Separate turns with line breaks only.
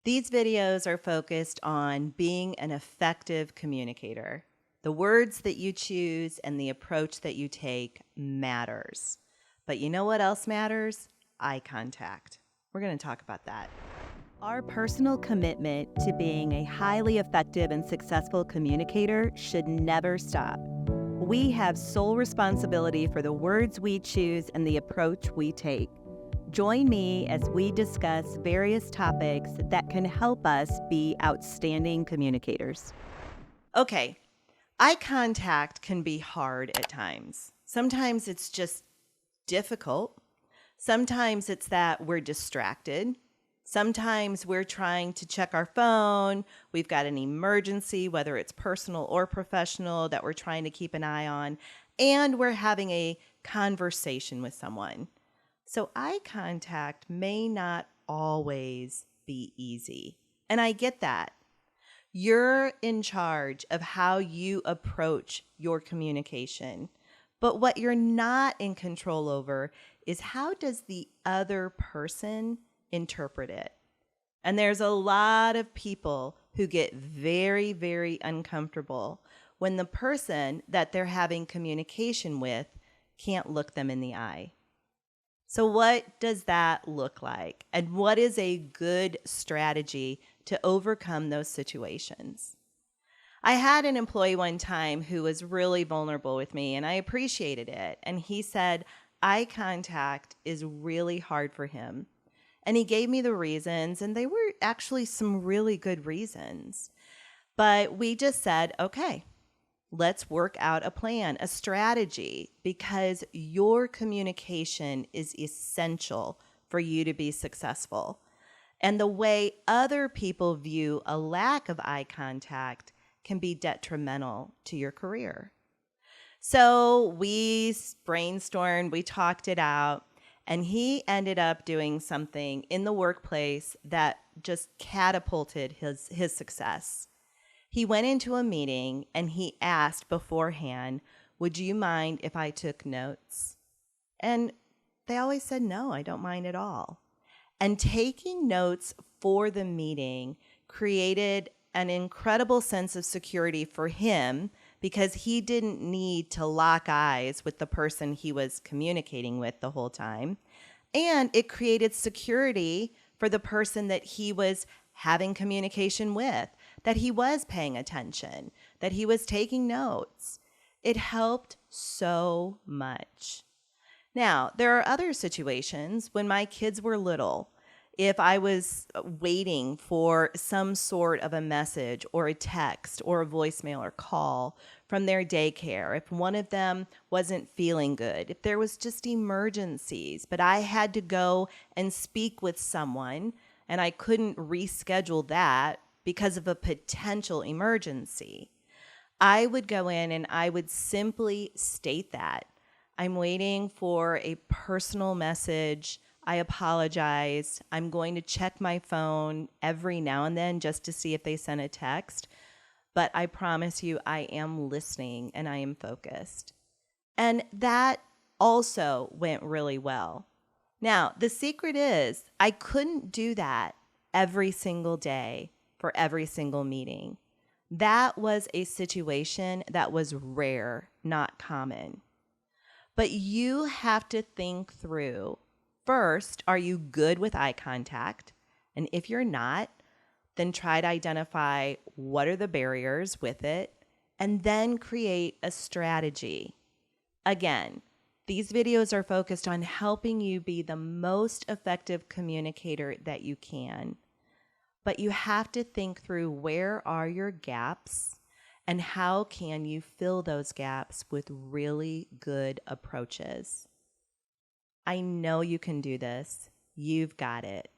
These videos are focused on being an effective communicator. The words that you choose and the approach that you take matters. But you know what else matters? Eye contact. We're going to talk about that. Our personal commitment to being a highly effective and successful communicator should never stop. We have sole responsibility for the words we choose and the approach we take. Join me as we discuss various topics that can help us be outstanding communicators. Okay, eye contact can be hard at times. Sometimes it's just difficult. Sometimes it's that we're distracted. Sometimes we're trying to check our phone. We've got an emergency, whether it's personal or professional, that we're trying to keep an eye on. And we're having a conversation with someone. So eye contact may not always be easy. And I get that. You're in charge of how you approach your communication. But what you're not in control over is how does the other person interpret it? And there's a lot of people who get very, very uncomfortable when the person that they're having communication with can't look them in the eye. So what does that look like? And what is a good strategy to overcome those situations? I had an employee one time who was really vulnerable with me, and I appreciated it. And he said eye contact is really hard for him. And he gave me the reasons, and they were actually some really good reasons. But we just said, okay, let's work out a plan, a strategy, because your communication is essential for you to be successful. And the way other people view a lack of eye contact can be detrimental to your career. So we brainstormed, we talked it out, and he ended up doing something in the workplace that just catapulted his success. He went into a meeting and he asked beforehand, would you mind if I took notes? And they always said, no, I don't mind at all. And taking notes for the meeting created an incredible sense of security for him because he didn't need to lock eyes with the person he was communicating with the whole time. And it created security for the person that he was having communication with, that he was paying attention, that he was taking notes. It helped so much. Now, there are other situations when my kids were little. If I was waiting for some sort of a message or a text or a voicemail or call from their daycare, if one of them wasn't feeling good, if there was just emergencies, but I had to go and speak with someone and I couldn't reschedule that because of a potential emergency, I would go in and I would simply state that I'm waiting for a personal message. I apologize. I'm going to check my phone every now and then just to see if they sent a text. But I promise you, I am listening and I am focused. And that also went really well. Now, the secret is I couldn't do that every single day for every single meeting. That was a situation that was rare, not common. But you have to think through, first, are you good with eye contact? And if you're not, then try to identify what are the barriers with it, and then create a strategy. Again, these videos are focused on helping you be the most effective communicator that you can. But you have to think through where are your gaps and how can you fill those gaps with really good approaches. I know you can do this. You've got it.